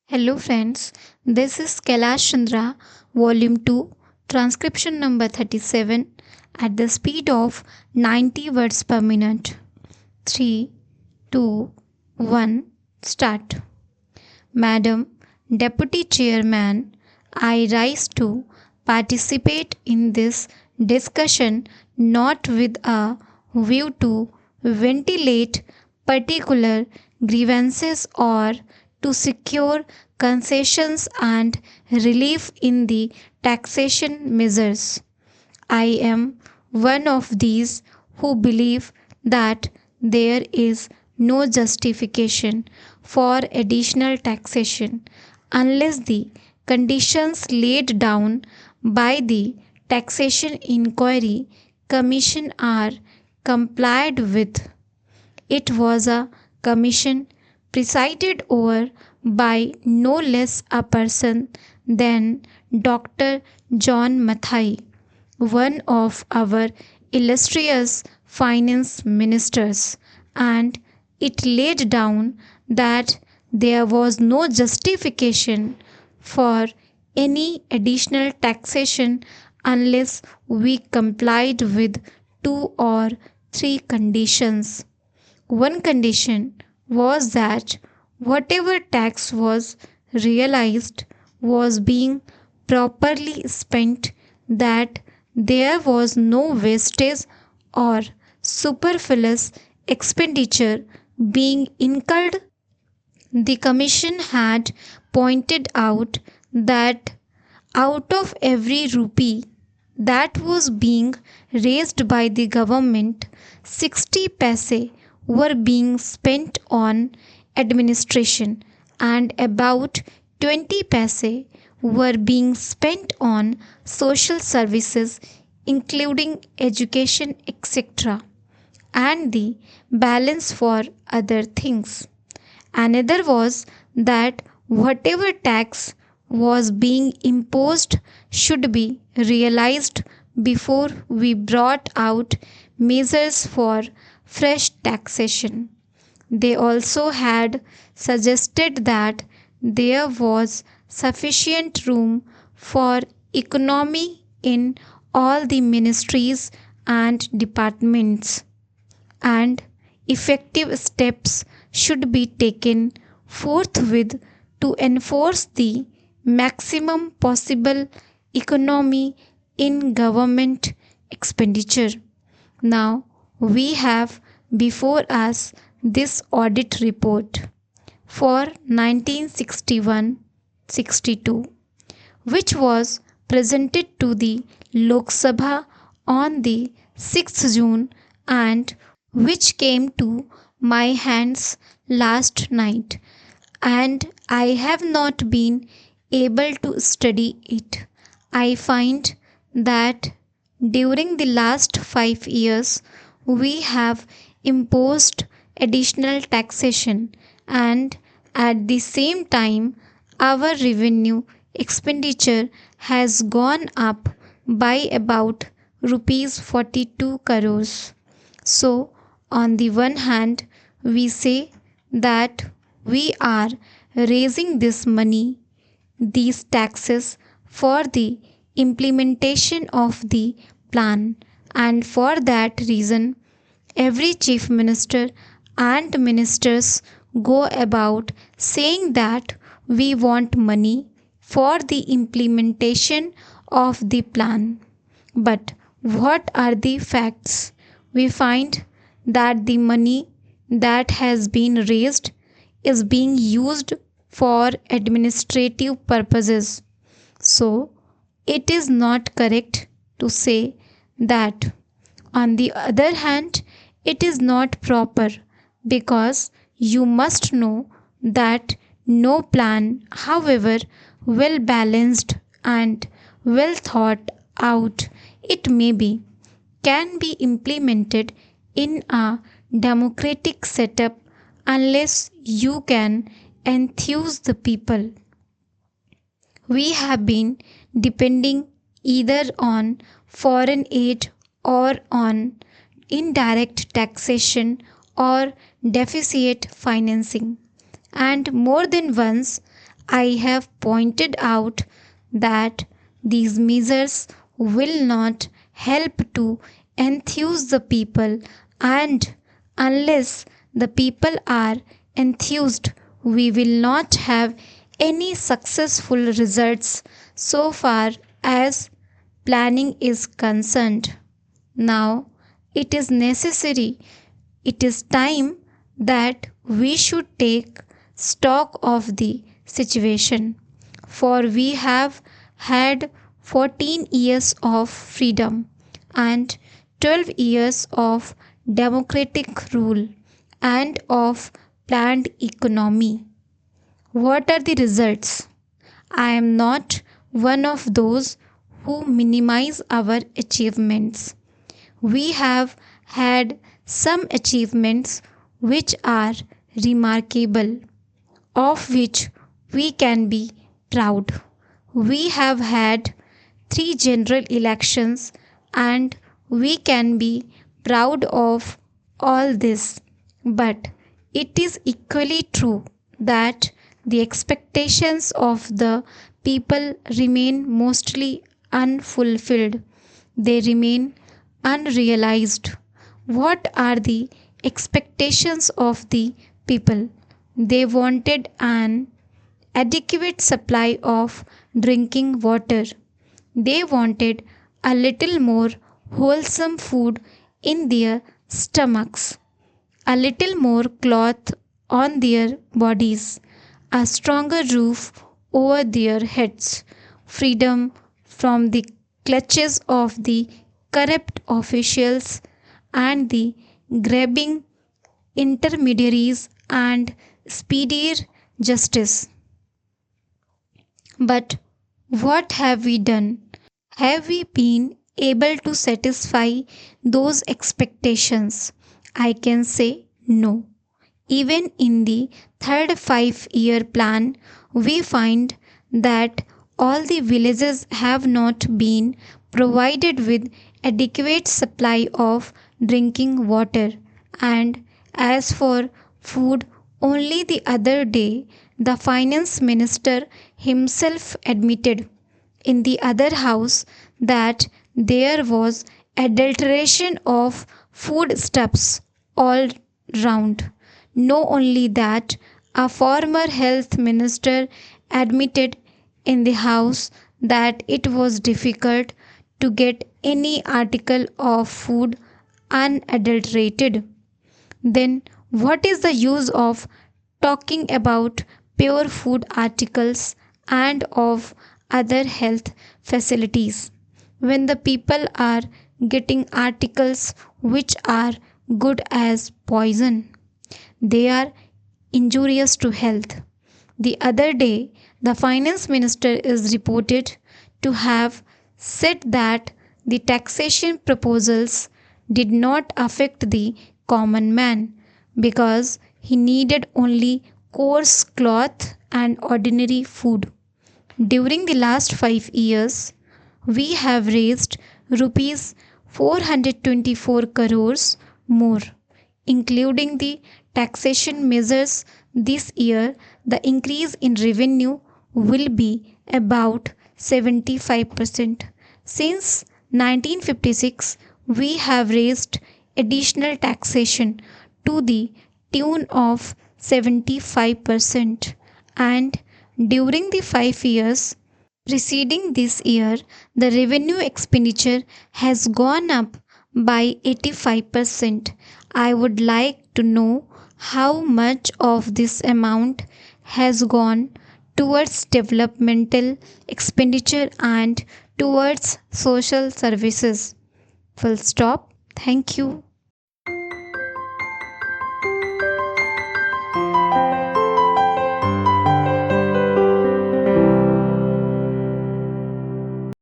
Hello friends, this is Kailash Chandra, Volume 2, transcription number 37 at the speed of 90 words per minute. 3, 2, 1, start. Madam Deputy Chairman, I rise to participate in this discussion not with a view to ventilate particular grievances or to secure concessions and relief in the taxation measures. I am one of these who believe that there is no justification for additional taxation unless the conditions laid down by the Taxation Inquiry Commission are complied with. It was a commission presided over by no less a person than Dr. John Mathai, one of our illustrious finance ministers, and it laid down that there was no justification for any additional taxation unless we complied with 2 or 3 conditions. One condition was that whatever tax was realized was being properly spent, that there was no wastage or superfluous expenditure being incurred. The Commission had pointed out that out of every rupee that was being raised by the government, 60 paise were being spent on administration and about 20 paise were being spent on social services including education etc. and the balance for other things. Another was that whatever tax was being imposed should be realized before we brought out measures for fresh taxation. They also had suggested that there was sufficient room for economy in all the ministries and departments, and effective steps should be taken forthwith to enforce the maximum possible economy in government expenditure. Now we have before us this audit report for 1961-62, which was presented to the Lok Sabha on the 6th June and which came to my hands last night, and I have not been able to study it. I find that during the last 5 years we have imposed additional taxation, and at the same time our revenue expenditure has gone up by about rupees 42 crores. So on the one hand we say that we are raising this money, these taxes, for the implementation of the plan, and for that reason every chief minister and ministers go about saying that we want money for the implementation of the plan. But what are the facts? We find that the money that has been raised is being used for administrative purposes. So it is not correct to say that. On the other hand, it is not proper, because you must know that no plan, however well balanced and well thought out it may be, can be implemented in a democratic setup unless you can enthuse the people. We have been depending either on foreign aid or on indirect taxation, or deficit financing. And more than once, I have pointed out that these measures will not help to enthuse the people, and unless the people are enthused, we will not have any successful results so far as planning is concerned. Now, it is necessary, it is time that we should take stock of the situation, for we have had 14 years of freedom and 12 years of democratic rule and of planned economy. What are the results? I am not one of those who minimize our achievements. We have had some achievements which are remarkable, of which we can be proud. We have had 3 general elections, and we can be proud of all this. But it is equally true that the expectations of the people remain mostly unfulfilled. They remain unrealized. What are the expectations of the people? They wanted an adequate supply of drinking water. They wanted a little more wholesome food in their stomachs, a little more cloth on their bodies, a stronger roof over their heads, freedom from the clutches of the corrupt officials and the grabbing intermediaries, and speedier justice. But what have we done? Have we been able to satisfy those expectations? I can say no. Even in the third 5-year plan, we find that all the villages have not been provided with adequate supply of drinking water. And as for food, only the other day the finance minister himself admitted in the other house that there was adulteration of foodstuffs all round. No only that, a former health minister admitted in the house that it was difficult to get any article of food unadulterated. Then what is the use of talking about pure food articles and of other health facilities when the people are getting articles which are good as poison? They are injurious to health. The other day, the finance minister is reported to have said that the taxation proposals did not affect the common man because he needed only coarse cloth and ordinary food. During the last 5 years, we have raised rupees 424 crores more, including the taxation measures. This year, the increase in revenue will be about 75%. Since 1956, we have raised additional taxation to the tune of 75%, and during the 5 years preceding this year, the revenue expenditure has gone up by 85%. I would like to know how much of this amount has gone towards developmental expenditure and towards social services. Full stop. Thank you.